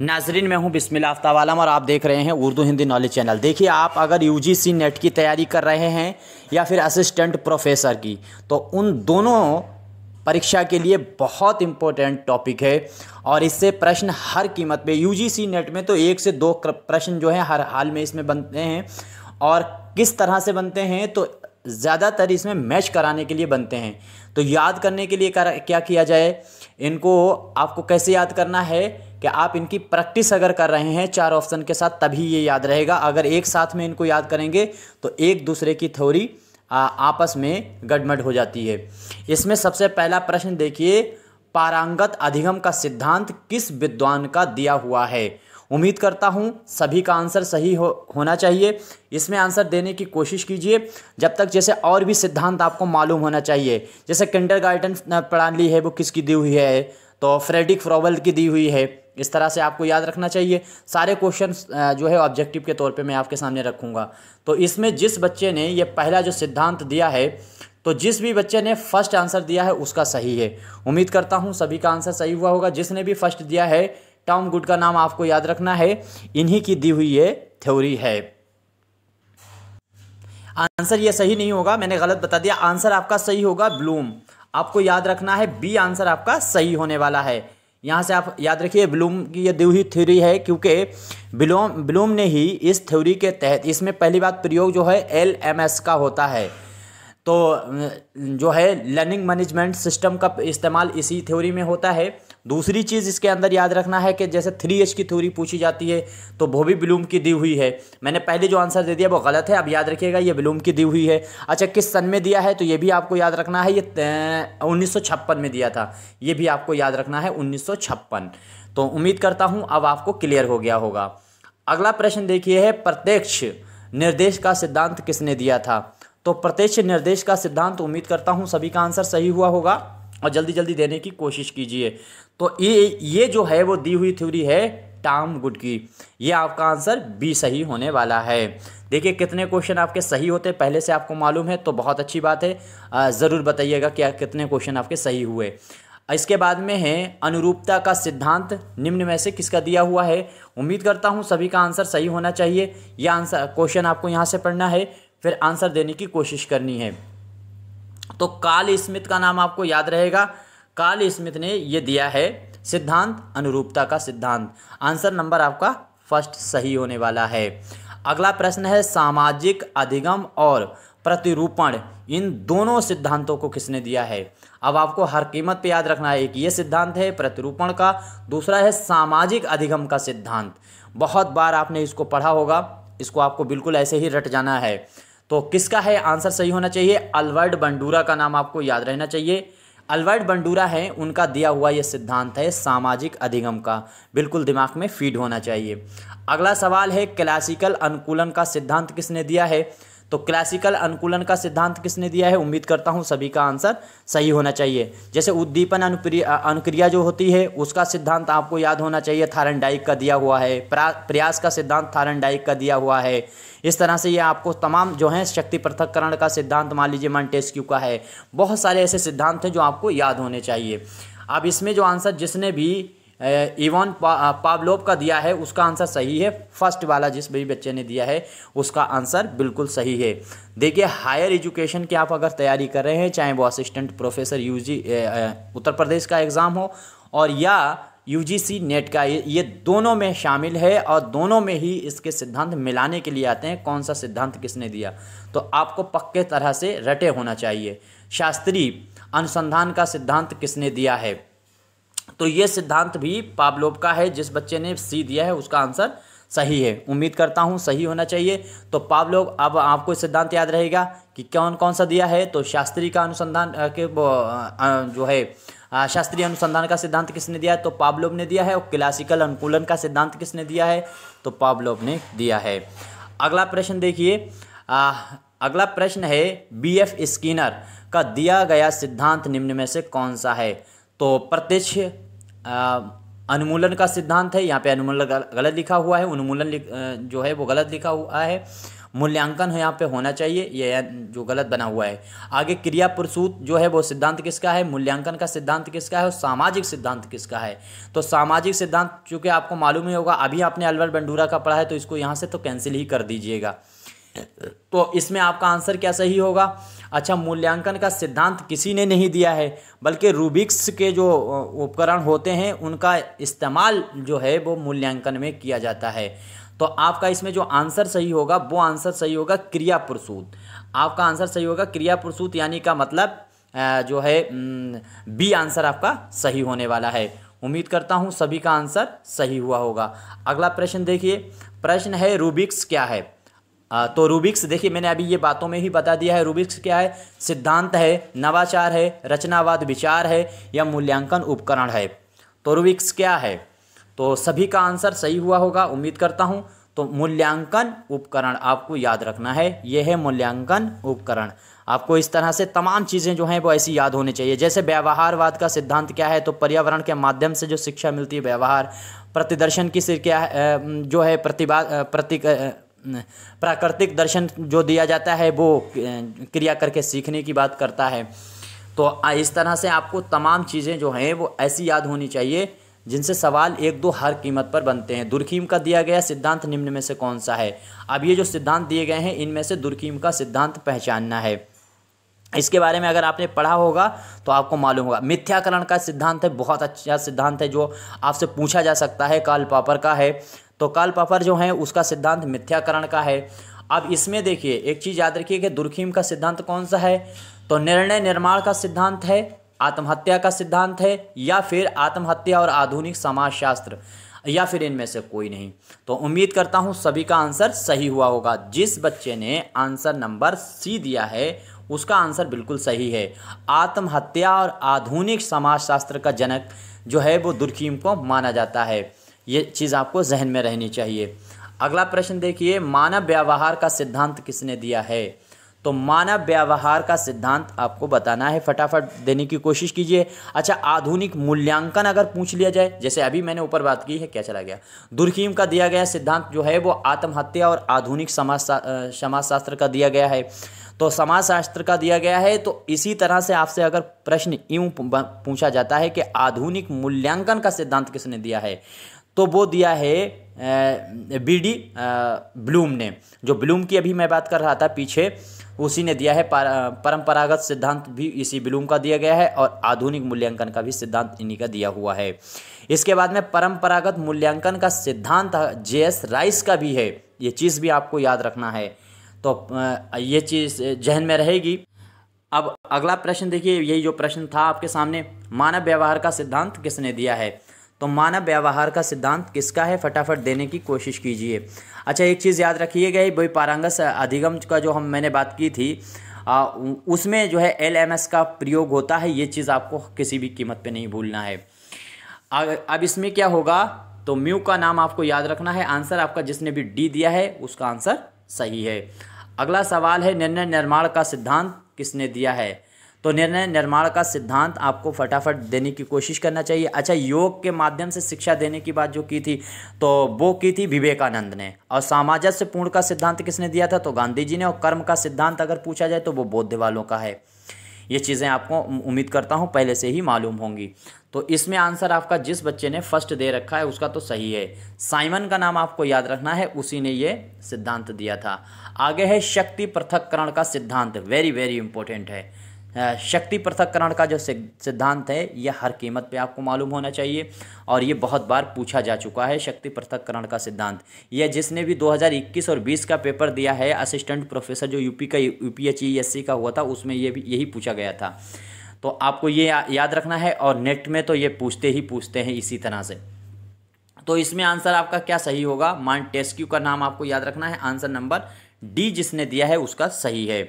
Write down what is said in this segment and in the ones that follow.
नाजरीन, मैं हूं बिस्मिल्लाह आफ्ताब आलम और आप देख रहे हैं उर्दू हिंदी नॉलेज चैनल। देखिए, आप अगर यूजीसी नेट की तैयारी कर रहे हैं या फिर असिस्टेंट प्रोफेसर की, तो उन दोनों परीक्षा के लिए बहुत इम्पोर्टेंट टॉपिक है और इससे प्रश्न हर कीमत पे यूजीसी नेट में तो 1 से 2 प्रश्न जो है हर हाल में इसमें बनते हैं। और किस तरह से बनते हैं तो ज़्यादातर इसमें मैच कराने के लिए बनते हैं। तो याद करने के लिए क्या किया जाए, इनको आपको कैसे याद करना है कि आप इनकी प्रैक्टिस अगर कर रहे हैं 4 ऑप्शन के साथ, तभी ये याद रहेगा। अगर एक साथ में इनको याद करेंगे तो एक दूसरे की थ्योरी आपस में गड़बड़ हो जाती है। इसमें सबसे पहला प्रश्न देखिए, पारंगत अधिगम का सिद्धांत किस विद्वान का दिया हुआ है। उम्मीद करता हूं सभी का आंसर सही होना चाहिए। इसमें आंसर देने की कोशिश कीजिए जब तक जैसे और भी सिद्धांत आपको मालूम होना चाहिए। जैसे किंडरगार्टन प्रणाली है वो किसकी दी हुई है, तो फ्रेडरिक फ्रोबल की दी हुई है। इस तरह से आपको याद रखना चाहिए। सारे क्वेश्चन जो है ऑब्जेक्टिव के तौर पे मैं आपके सामने रखूँगा। तो इसमें जिस बच्चे ने ये पहला जो सिद्धांत दिया है, तो जिस भी बच्चे ने फर्स्ट आंसर दिया है उसका सही है। उम्मीद करता हूँ सभी का आंसर सही हुआ होगा। जिसने भी फर्स्ट दिया है, टॉम गुड का नाम आपको याद रखना है, इन्हीं की दी हुई ये थ्योरी है। आंसर ये सही नहीं होगा, मैंने गलत बता दिया। आंसर आपका सही होगा ब्लूम। आपको याद रखना है बी आंसर आपका सही होने वाला है। यहाँ से आप याद रखिए ब्लूम की ये दी हुई थ्योरी है, क्योंकि ब्लूम ने ही इस थ्योरी के तहत, इसमें पहली बात प्रयोग जो है LMS का होता है, तो जो है लर्निंग मैनेजमेंट सिस्टम का इस्तेमाल इसी थ्योरी में होता है। दूसरी चीज़ इसके अंदर याद रखना है कि जैसे 3H की थ्योरी पूछी जाती है तो वो भी ब्लूम की दी हुई है। मैंने पहले जो आंसर दे दिया वो गलत है, अब याद रखिएगा ये ब्लूम की दी हुई है। अच्छा, किस सन में दिया है तो ये भी आपको याद रखना है, ये 1956 में दिया था, ये भी आपको याद रखना है 1956। तो उम्मीद करता हूँ अब आपको क्लियर हो गया होगा। अगला प्रश्न देखिए है, प्रत्यक्ष निर्देश का सिद्धांत किसने दिया था। तो प्रत्यक्ष निर्देश का सिद्धांत, उम्मीद करता हूं सभी का आंसर सही हुआ होगा और जल्दी जल्दी देने की कोशिश कीजिए। तो ये जो है वो दी हुई थ्योरी है टॉम गुड की। ये आपका आंसर बी सही होने वाला है। देखिए कितने क्वेश्चन आपके सही होते पहले से आपको मालूम है तो बहुत अच्छी बात है। ज़रूर बताइएगा क्या कितने क्वेश्चन आपके सही हुए। इसके बाद में है अनुरूपता का सिद्धांत निम्न में से किसका दिया हुआ है। उम्मीद करता हूँ सभी का आंसर सही होना चाहिए। यह आंसर क्वेश्चन आपको यहाँ से पढ़ना है, फिर आंसर देने की कोशिश करनी है। तो कार्ल स्मिथ का नाम आपको याद रहेगा। कार्ल स्मिथ ने ये दिया है सिद्धांत अनुरूपता का सिद्धांत। आंसर नंबर आपका फर्स्ट सही होने वाला है। अगला प्रश्न है, सामाजिक अधिगम और प्रतिरूपण इन दोनों सिद्धांतों को किसने दिया है। अब आपको हर कीमत पे याद रखना है, एक ये सिद्धांत है प्रतिरूपण का, दूसरा है सामाजिक अधिगम का सिद्धांत। बहुत बार आपने इसको पढ़ा होगा, इसको आपको बिल्कुल ऐसे ही रट जाना है। तो किसका है आंसर सही होना चाहिए, अल्बर्ट बंडूरा का नाम आपको याद रहना चाहिए। अल्बर्ट बंडूरा है, उनका दिया हुआ ये सिद्धांत है सामाजिक अधिगम का, बिल्कुल दिमाग में फीड होना चाहिए। अगला सवाल है, क्लासिकल अनुकूलन का सिद्धांत किसने दिया है। तो क्लासिकल अनुकूलन का सिद्धांत किसने दिया है, उम्मीद करता हूं सभी का आंसर सही होना चाहिए। जैसे उद्दीपन अनुक्रिया जो होती है उसका सिद्धांत आपको याद होना चाहिए, थायरनडाइक का दिया हुआ है। प्रयास का सिद्धांत थायरनडाइक का दिया हुआ है। इस तरह से ये आपको तमाम जो है शक्ति पृथक्करण का सिद्धांत मान लीजिए मॉन्टेस्क्यू का है। बहुत सारे ऐसे सिद्धांत हैं जो आपको याद होने चाहिए। अब इसमें जो आंसर जिसने भी इवान पावलोव का दिया है उसका आंसर सही है। फर्स्ट वाला जिस भी बच्चे ने दिया है उसका आंसर बिल्कुल सही है। देखिए हायर एजुकेशन की आप अगर तैयारी कर रहे हैं, चाहे वो assistant professor UG Uttar Pradesh का एग्ज़ाम हो और या यूजीसी नेट का, ये दोनों में शामिल है और दोनों में ही इसके सिद्धांत मिलाने के लिए आते हैं। कौन सा सिद्धांत किसने दिया, तो आपको पक्के तरह से रटे होना चाहिए। शास्त्रीय अनुसंधान का सिद्धांत किसने दिया है, तो ये सिद्धांत भी पावलोव का है। जिस बच्चे ने सी दिया है उसका आंसर सही है, उम्मीद करता हूँ सही होना चाहिए। तो पावलोव, अब आपको सिद्धांत याद रहेगा कि कौन कौन सा दिया है। तो शास्त्रीय का अनुसंधान के जो है शास्त्रीय अनुसंधान का सिद्धांत किसने दिया है, तो पावलोव ने दिया है। और क्लासिकल अनुकूलन का सिद्धांत किसने दिया है, तो पावलोव ने दिया है। अगला प्रश्न देखिए, अगला प्रश्न है, BF स्किनर का दिया गया सिद्धांत निम्न में से कौन सा है। तो प्रत्यक्ष अनुमूलन का सिद्धांत है। यहाँ पे अनुमूलन गलत लिखा हुआ है, उन्मूलन जो है वो गलत लिखा हुआ है। मूल्यांकन है यहाँ पे होना चाहिए, ये जो गलत बना हुआ है। आगे क्रिया प्रसूत जो है वो सिद्धांत किसका है, मूल्यांकन का सिद्धांत किसका है और सामाजिक सिद्धांत किसका है। तो सामाजिक सिद्धांत चूँकि आपको मालूम ही होगा, अभी आपने अल्बर्ट बंडूरा का पढ़ा है तो इसको यहाँ से तो कैंसिल ही कर दीजिएगा। तो इसमें आपका आंसर क्या सही होगा। अच्छा, मूल्यांकन का सिद्धांत किसी ने नहीं दिया है, बल्कि रूबिक्स के जो उपकरण होते हैं उनका इस्तेमाल जो है वो मूल्यांकन में किया जाता है। तो आपका इसमें जो आंसर सही होगा वो आंसर सही होगा क्रिया प्रसूत। आपका आंसर सही होगा क्रिया प्रसूत, यानी का मतलब जो है बी आंसर आपका सही होने वाला है। उम्मीद करता हूँ सभी का आंसर सही हुआ होगा। अगला प्रश्न देखिए, प्रश्न है रूबिक्स क्या है। तो रूबिक्स देखिए मैंने अभी ये बातों में ही बता दिया है। रूबिक्स क्या है, सिद्धांत है, नवाचार है, रचनावाद विचार है या मूल्यांकन उपकरण है। तो रूबिक्स क्या है, तो सभी का आंसर सही हुआ होगा उम्मीद करता हूँ। तो मूल्यांकन उपकरण आपको याद रखना है, ये है मूल्यांकन उपकरण। आपको इस तरह से तमाम चीज़ें जो हैं वो ऐसी याद होनी चाहिए। जैसे व्यवहारवाद का सिद्धांत क्या है, तो पर्यावरण के माध्यम से जो शिक्षा मिलती है व्यवहार। प्रतिदर्शन की क्या है, जो है प्राकृतिक दर्शन जो दिया जाता है वो क्रिया करके सीखने की बात करता है। तो इस तरह से आपको तमाम चीज़ें जो हैं वो ऐसी याद होनी चाहिए जिनसे सवाल 1-2 हर कीमत पर बनते हैं। दुर्खीम का दिया गया सिद्धांत निम्न में से कौन सा है। अब ये जो सिद्धांत दिए गए हैं इनमें से दुर्खीम का सिद्धांत पहचानना है। इसके बारे में अगर आपने पढ़ा होगा तो आपको मालूम होगा। मिथ्याकरण का सिद्धांत है, बहुत अच्छा सिद्धांत है जो आपसे पूछा जा सकता है, कार्ल पॉपर का है। तो कार्ल पॉपर जो है उसका सिद्धांत मिथ्याकरण का है। अब इसमें देखिए एक चीज़ याद रखिए कि दुर्खीम का सिद्धांत कौन सा है, तो निर्णय निर्माण का सिद्धांत है, आत्महत्या का सिद्धांत है या फिर आत्महत्या और आधुनिक समाजशास्त्र, या फिर इनमें से कोई नहीं। तो उम्मीद करता हूँ सभी का आंसर सही हुआ होगा। जिस बच्चे ने आंसर नंबर सी दिया है उसका आंसर बिल्कुल सही है। आत्महत्या और आधुनिक समाजशास्त्र का जनक जो है वो दुर्खीम को माना जाता है। ये चीज़ आपको जहन में रहनी चाहिए। अगला प्रश्न देखिए, मानव व्यवहार का सिद्धांत किसने दिया है। तो मानव व्यवहार का सिद्धांत आपको बताना है, फटाफट देने की कोशिश कीजिए। अच्छा, आधुनिक मूल्यांकन अगर पूछ लिया जाए, जैसे अभी मैंने ऊपर बात की है, क्या चला गया, दुर्खीम का दिया गया सिद्धांत जो है वो आत्महत्या और आधुनिक समाजशास्त्र का दिया गया है। तो समाजशास्त्र का दिया गया है। तो इसी तरह से आपसे अगर प्रश्न यूँ पूछा जाता है कि आधुनिक मूल्यांकन का सिद्धांत किसने दिया है, तो वो दिया है बीडी ब्लूम ने। जो ब्लूम की अभी मैं बात कर रहा था पीछे, उसी ने दिया है। परंपरागत सिद्धांत भी इसी ब्लूम का दिया गया है और आधुनिक मूल्यांकन का भी सिद्धांत इन्हीं का दिया हुआ है। इसके बाद में परंपरागत मूल्यांकन का सिद्धांत जेएस राइस का भी है। ये चीज़ भी आपको याद रखना है, तो ये चीज़ जहन में रहेगी। अब अगला प्रश्न देखिए, यही जो प्रश्न था आपके सामने, मानव व्यवहार का सिद्धांत किसने दिया है। तो मानव व्यवहार का सिद्धांत किसका है, फटाफट देने की कोशिश कीजिए। अच्छा, एक चीज़ याद रखिएगा, वही पारंगस अधिगम का जो मैंने बात की थी उसमें जो है LMS का प्रयोग होता है। ये चीज़ आपको किसी भी कीमत पे नहीं भूलना है। अब इसमें क्या होगा, तो म्यू का नाम आपको याद रखना है। आंसर आपका जिसने भी डी दिया है उसका आंसर सही है। अगला सवाल है, निर्णय निर्माण का सिद्धांत किसने दिया है। तो निर्णय निर्माण का सिद्धांत आपको फटाफट देने की कोशिश करना चाहिए। अच्छा, योग के माध्यम से शिक्षा देने की बात जो की थी तो वो की थी विवेकानंद ने। और सामंजस्य पूर्ण का सिद्धांत किसने दिया था, तो गांधी जी ने। और कर्म का सिद्धांत अगर पूछा जाए तो वो बौद्ध वालों का है। ये चीज़ें आपको उम्मीद करता हूँ पहले से ही मालूम होंगी। तो इसमें आंसर आपका जिस बच्चे ने फर्स्ट दे रखा है उसका तो सही है। साइमन का नाम आपको याद रखना है, उसी ने ये सिद्धांत दिया था। आगे है शक्ति पृथक्करण का सिद्धांत, वेरी वेरी इंपॉर्टेंट है। शक्ति पृथक्करण का जो सिद्धांत है ये हर कीमत पे आपको मालूम होना चाहिए और ये बहुत बार पूछा जा चुका है। शक्ति पृथक्करण का सिद्धांत ये जिसने भी 2021 और 20 का पेपर दिया है असिस्टेंट प्रोफेसर जो यूपी का UPHESC का हुआ था, उसमें ये भी यही पूछा गया था। तो आपको ये याद रखना है और नेट में तो ये पूछते हैं इसी तरह से। तो इसमें आंसर आपका क्या सही होगा, मॉन्टेस्क्यू का नाम आपको याद रखना है। आंसर नंबर डी जिसने दिया है उसका सही है।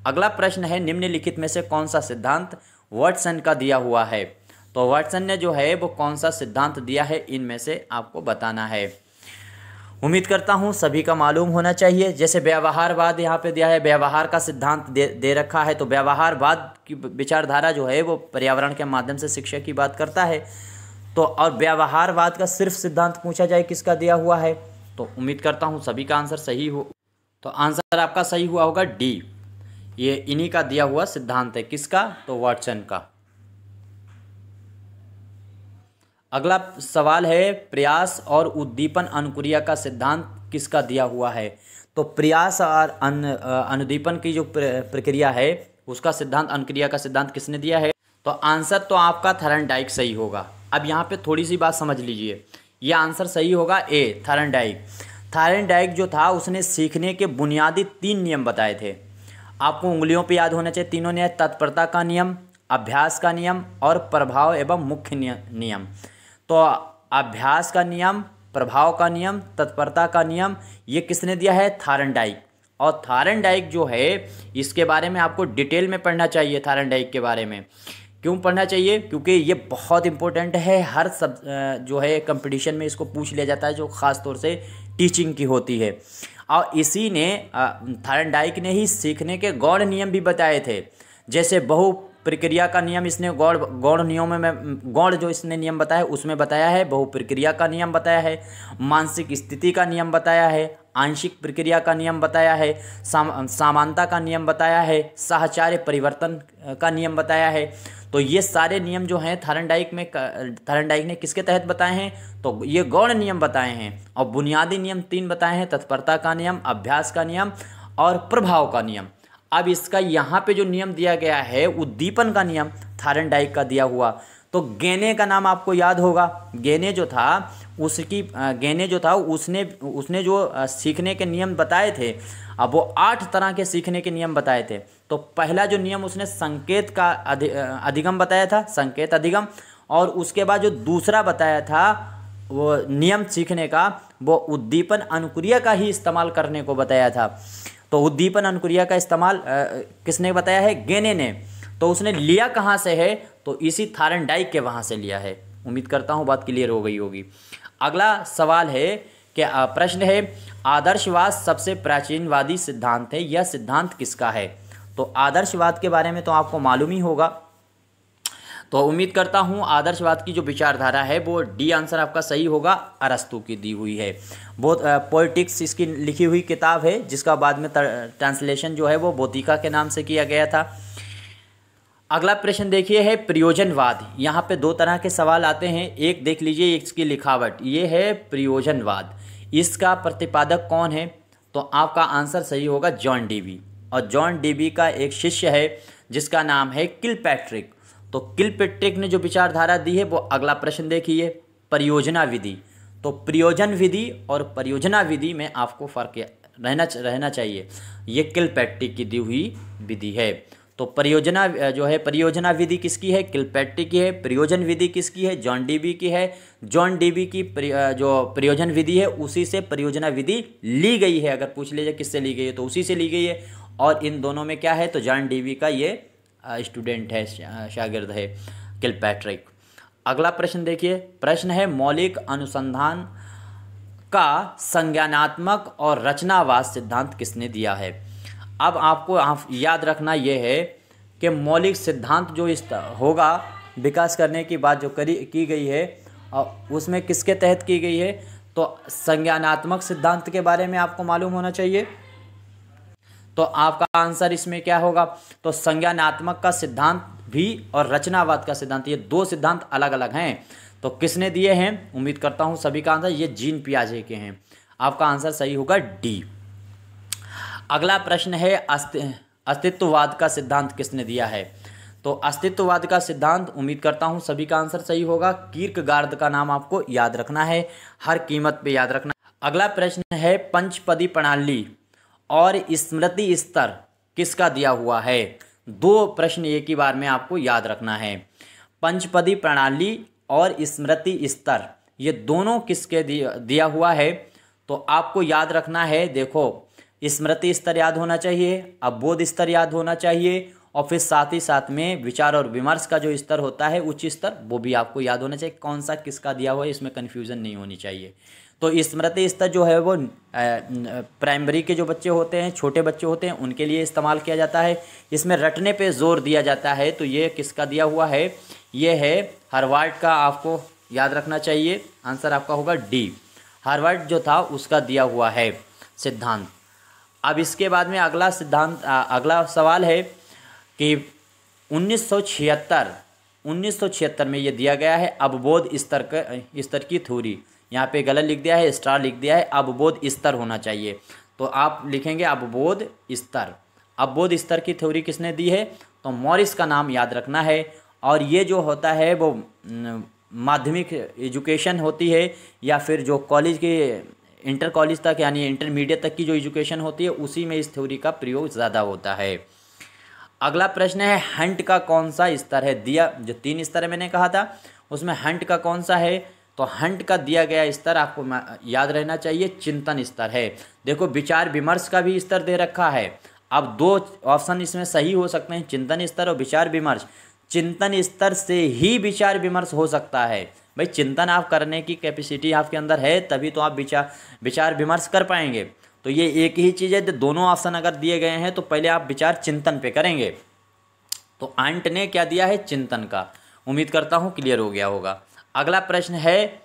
अगला प्रश्न है, निम्नलिखित में से कौन सा सिद्धांत वाटसन का दिया हुआ है। तो वाटसन ने जो है वो कौन सा सिद्धांत दिया है इनमें से आपको बताना है। उम्मीद करता हूँ सभी का मालूम होना चाहिए। जैसे व्यवहारवाद यहाँ पे दिया है, व्यवहार का सिद्धांत दे रखा है। तो व्यवहारवाद की विचारधारा जो है वो पर्यावरण के माध्यम से शिक्षा की बात करता है। तो और व्यवहारवाद का सिर्फ सिद्धांत पूछा जाए किसका दिया हुआ है, तो उम्मीद करता हूँ सभी का आंसर सही तो आंसर आपका सही हुआ होगा डी। ये इन्हीं का दिया हुआ सिद्धांत है, किसका? तो वाटसन का। अगला सवाल है, प्रयास और उद्दीपन अनुक्रिया का सिद्धांत किसका दिया हुआ है? तो प्रयास और अनुदीपन की जो प्रक्रिया है उसका सिद्धांत, अनुक्रिया का सिद्धांत किसने दिया है? तो आंसर तो आपका थॉर्नडाइक सही होगा। अब यहाँ पे थोड़ी सी बात समझ लीजिए, ये आंसर सही होगा ए, थॉर्नडाइक। थॉर्नडाइक जो था उसने सीखने के बुनियादी 3 नियम बताए थे। आपको उंगलियों पे याद होना चाहिए तीनों नियम, तत्परता का नियम, अभ्यास का नियम और प्रभाव एवं मुख्य नियम। तो अभ्यास का नियम, प्रभाव का नियम, तत्परता का नियम, ये किसने दिया है? थॉर्नडाइक। और थॉर्नडाइक जो है इसके बारे में आपको डिटेल में पढ़ना चाहिए। थॉर्नडाइक के बारे में क्यों पढ़ना चाहिए? क्योंकि ये बहुत इंपॉर्टेंट है। हर सब जो है कंपटीशन में इसको पूछ लिया जाता है, जो ख़ास तौर से टीचिंग की होती है। और इसी ने थॉर्नडाइक ने ही सीखने के गौण नियम भी बताए थे। जैसे बहु प्रक्रिया का नियम इसने गौण नियमों में, गौण जो इसने नियम बताया उसमें बताया है, बहु प्रक्रिया का नियम बताया है, मानसिक स्थिति का नियम बताया है, आंशिक प्रक्रिया का नियम बताया है, समानता का नियम बताया है, साहचर्य परिवर्तन का नियम बताया है। तो ये सारे नियम जो हैं थॉर्नडाइक ने किसके तहत बताए हैं? तो ये गौण नियम बताए हैं। और बुनियादी नियम 3 बताए हैं, तत्परता का नियम, अभ्यास का नियम और प्रभाव का नियम। अब इसका यहाँ पे जो नियम दिया गया है उद्दीपन का नियम, थॉर्नडाइक का दिया हुआ। तो गेने का नाम आपको याद होगा। गेने जो था उसने जो सीखने के नियम बताए थे, अब वो 8 तरह के सीखने के नियम बताए थे। तो पहला जो नियम उसने संकेत का अधिगम बताया था, संकेत अधिगम। और उसके बाद जो दूसरा बताया था वो नियम सीखने का, वो उद्दीपन अनुक्रिया का ही इस्तेमाल करने को बताया था। तो उद्दीपन अनुक्रिया का इस्तेमाल किसने बताया है? गेने ने। तो उसने लिया कहाँ से है? तो इसी थॉर्नडाइक के वहाँ से लिया है। उम्मीद करता हूँ बात क्लियर हो गई होगी। अगला सवाल है कि प्रश्न है, आदर्शवाद सबसे प्राचीनवादी सिद्धांत है, यह सिद्धांत किसका है? तो आदर्शवाद के बारे में तो आपको मालूम ही होगा। तो उम्मीद करता हूँ आदर्शवाद की जो विचारधारा है वो डी आंसर आपका सही होगा, अरस्तू की दी हुई है। बहुत पॉलिटिक्स इसकी लिखी हुई किताब है, जिसका बाद में ट्रांसलेशन जो है वो बोधिका के नाम से किया गया था। अगला प्रश्न देखिए है प्रयोजनवाद। यहाँ पे 2 तरह के सवाल आते हैं, एक देख लीजिए इसकी लिखावट, ये है प्रयोजनवाद। इसका प्रतिपादक कौन है? तो आपका आंसर सही होगा जॉन डीवी। और जॉन डीवी का एक शिष्य है जिसका नाम है किलपैट्रिक। तो किलपैट्रिक ने जो विचारधारा दी है वो, अगला प्रश्न देखिए, परियोजना विधि। तो प्रयोजन विधि और परियोजना विधि में आपको फर्क रहना चाहिए। ये किलपैट्रिक की दी हुई विधि है। तो परियोजना जो है, परियोजना विधि किसकी है? किलपैट्रिक की है। प्रयोजन विधि किसकी है? जॉन डीवी की है। जॉन डीवी की जो प्रयोजन विधि है उसी से परियोजना विधि ली गई है। अगर पूछ लीजिए किससे ली गई है तो उसी से ली गई है। और इन दोनों में क्या है? तो जॉन डीवी का ये स्टूडेंट है, शागिर्द है किलपैट्रिक। अगला प्रश्न देखिए, प्रश्न है मौलिक अनुसंधान का संज्ञानात्मक और रचनावाद सिद्धांत किसने दिया है? अब आपको याद रखना यह है कि मौलिक सिद्धांत जो होगा विकास करने की बात जो की गई है उसमें किसके तहत की गई है? तो संज्ञानात्मक सिद्धांत के बारे में आपको मालूम होना चाहिए। तो आपका आंसर इसमें क्या होगा? तो संज्ञानात्मक का सिद्धांत भी और रचनावाद का सिद्धांत, ये 2 सिद्धांत अलग अलग हैं। तो किसने दिए हैं? उम्मीद करता हूँ सभी का आंसर ये जीन पियाजे के हैं। आपका आंसर सही होगा डी। अगला प्रश्न है अस्तित्ववाद का सिद्धांत किसने दिया है? तो अस्तित्ववाद का सिद्धांत, उम्मीद करता हूँ सभी का आंसर सही होगा, कीर्कगार्ड का नाम आपको याद रखना है, हर कीमत पे याद रखना। अगला प्रश्न है पंचपदी प्रणाली और स्मृति स्तर किसका दिया हुआ है? 2 प्रश्न एक ही बार में आपको याद रखना है। पंचपदी प्रणाली और स्मृति स्तर ये दोनों किसके दिया हुआ है? तो आपको याद रखना है, देखो स्मृति स्तर याद होना चाहिए, अवबोध स्तर याद होना चाहिए, और फिर साथ ही साथ में विचार और विमर्श का जो स्तर होता है उच्च स्तर, वो भी आपको याद होना चाहिए। कौन सा किसका दिया हुआ है इसमें कन्फ्यूज़न नहीं होनी चाहिए। तो स्मृति स्तर जो है वो प्राइमरी के जो बच्चे होते हैं, छोटे बच्चे होते हैं, उनके लिए इस्तेमाल किया जाता है। इसमें रटने पे जोर दिया जाता है। तो ये किसका दिया हुआ है? ये है हार्वर्ड का, आपको याद रखना चाहिए। आंसर आपका होगा डी। हार्वर्ड जो था उसका दिया हुआ है सिद्धांत। अब इसके बाद में अगला सिद्धांत अगला सवाल है कि 1976 में ये दिया गया है अवबोध स्तर की थ्योरी। यहाँ पे गलत लिख दिया है, स्टार लिख दिया है, अवबोध स्तर होना चाहिए। तो आप लिखेंगे अवबोध स्तर। अवबोध स्तर की थ्योरी किसने दी है? तो मॉरिस का नाम याद रखना है। और ये जो होता है वो माध्यमिक एजुकेशन होती है या फिर जो कॉलेज के इंटर कॉलेज तक यानी इंटरमीडिएट तक की जो एजुकेशन होती है उसी में इस थ्योरी का प्रयोग ज़्यादा होता है। अगला प्रश्न है हंट का कौन सा स्तर है? दिया जो 3 स्तर है मैंने कहा था उसमें हंट का कौन सा है? तो हंट का दिया गया स्तर आपको याद रहना चाहिए चिंतन स्तर है। देखो विचार विमर्श का भी स्तर दे रखा है। अब 2 ऑप्शन इसमें सही हो सकते हैं, चिंतन स्तर और विचार विमर्श। चिंतन स्तर से ही विचार विमर्श हो सकता है। भाई चिंतन आप करने की कैपेसिटी आपके अंदर है तभी तो आप विचार विमर्श कर पाएंगे। तो ये एक ही चीज़ है, दोनों ऑप्शन अगर दिए गए हैं तो पहले आप विचार चिंतन पे करेंगे। तो अंट ने क्या दिया है? चिंतन का। उम्मीद करता हूँ क्लियर हो गया होगा। अगला प्रश्न है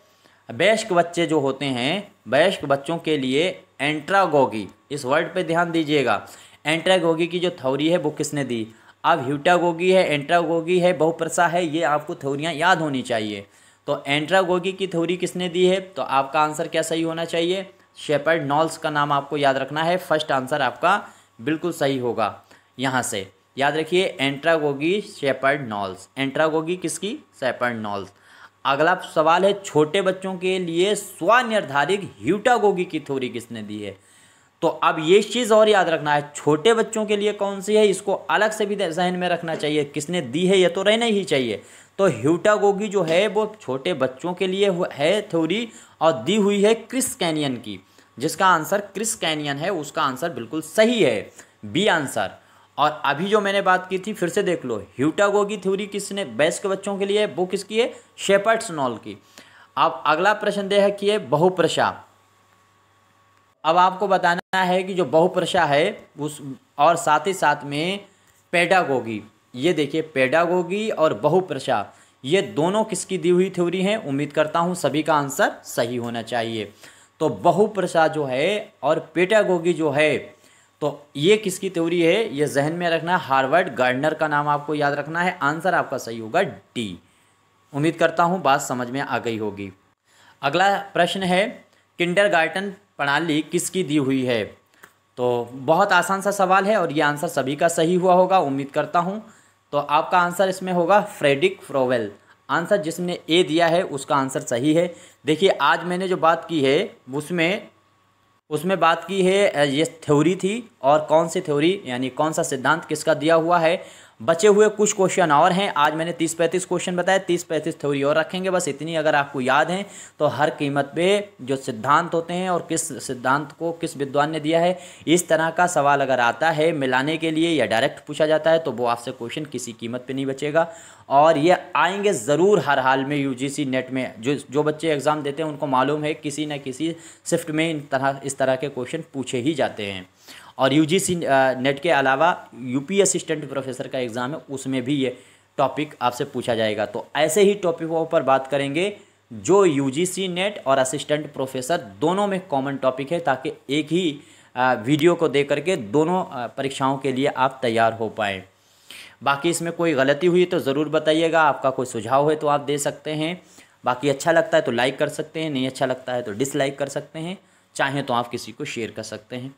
वयस्क बच्चे जो होते हैं, वयस्क बच्चों के लिए एंट्रागोगी, इस वर्ड पे ध्यान दीजिएगा। एंट्रागोगी की जो थ्योरी है वो किसने दी? अब ह्यूटागोगी है, एंट्रागोगी है, बहुप्रसा है, ये आपको थ्योरियाँ याद होनी चाहिए। तो एंट्रागोगी की थ्योरी किसने दी है? तो आपका आंसर क्या सही होना चाहिए? शेपर्ड नॉल्स का नाम आपको याद रखना है। फर्स्ट आंसर आपका बिल्कुल सही होगा। यहाँ से याद रखिए एंट्रागोगी शेपर्ड नॉल्स। एंट्रागोगी किसकी? शेपर्ड नॉल्स। अगला सवाल है छोटे बच्चों के लिए स्वनिर्धारित ह्यूटागोगी की थ्योरी किसने दी है? तो अब ये चीज़ और याद रखना है, छोटे बच्चों के लिए कौन सी है इसको अलग से भी जहन में रखना चाहिए। किसने दी है ये तो रहना ही चाहिए। तो ह्यूटागोगी जो है वो छोटे बच्चों के लिए है थ्योरी और दी हुई है क्रिस कैनियन की। जिसका आंसर क्रिस कैनियन है उसका आंसर बिल्कुल सही है, बी आंसर। और अभी जो मैंने बात की थी फिर से देख लो, ह्यूटागोगी थ्योरी किसने वयस्क बच्चों के लिए, वो किसकी है? शेपर्ड्स नॉल की। अब अगला प्रश्न दे है कि है बहुप्रशा। अब आपको बताना है कि जो बहुप्रशा है उस और साथ ही साथ में पेडागोगी, ये देखिए पेडागोगी और बहुप्रशा ये दोनों किसकी दी हुई थ्योरी हैं? उम्मीद करता हूँ सभी का आंसर सही होना चाहिए। तो बहुप्रशा जो है और पेडागोगी जो है तो ये किसकी थ्योरी है ये जहन में रखना। हार्वर्ड गार्डनर का नाम आपको याद रखना है। आंसर आपका सही होगा डी। उम्मीद करता हूँ बात समझ में आ गई होगी। अगला प्रश्न है किंडरगार्टन प्रणाली किसकी दी हुई है? तो बहुत आसान सा सवाल है और ये आंसर सभी का सही हुआ होगा उम्मीद करता हूँ। तो आपका आंसर इसमें होगा फ्रेडरिक फ्रोवेल। आंसर जिसने ए दिया है उसका आंसर सही है। देखिए आज मैंने जो बात की है उसमें बात की है ये थ्योरी थी और कौन सी थ्योरी यानी कौन सा सिद्धांत किसका दिया हुआ है। बचे हुए कुछ क्वेश्चन और हैं। आज मैंने 30-35 क्वेश्चन बताए, 30-35 थ्योरी और रखेंगे। बस इतनी अगर आपको याद है तो हर कीमत पे जो सिद्धांत होते हैं और किस सिद्धांत को किस विद्वान ने दिया है इस तरह का सवाल अगर आता है मिलाने के लिए या डायरेक्ट पूछा जाता है तो वो आपसे क्वेश्चन किसी कीमत पे नहीं बचेगा। और ये आएंगे ज़रूर हर हाल में। यूजीसी नेट में जो बच्चे एग्ज़ाम देते हैं उनको मालूम है किसी न किसी शिफ्ट में इस तरह के क्वेश्चन पूछे ही जाते हैं। और यूजीसी नेट के अलावा यूपी असिस्टेंट प्रोफेसर का एग्ज़ाम है उसमें भी ये टॉपिक आपसे पूछा जाएगा। तो ऐसे ही टॉपिकों पर बात करेंगे जो यूजीसी नेट और असिस्टेंट प्रोफेसर दोनों में कॉमन टॉपिक है ताकि एक ही वीडियो को देख करके दोनों परीक्षाओं के लिए आप तैयार हो पाएँ। बाकी इसमें कोई गलती हुई तो ज़रूर बताइएगा। आपका कोई सुझाव है तो आप दे सकते हैं। बाकी अच्छा लगता है तो लाइक कर सकते हैं, नहीं अच्छा लगता है तो डिसलाइक कर सकते हैं। चाहें तो आप किसी को शेयर कर सकते हैं।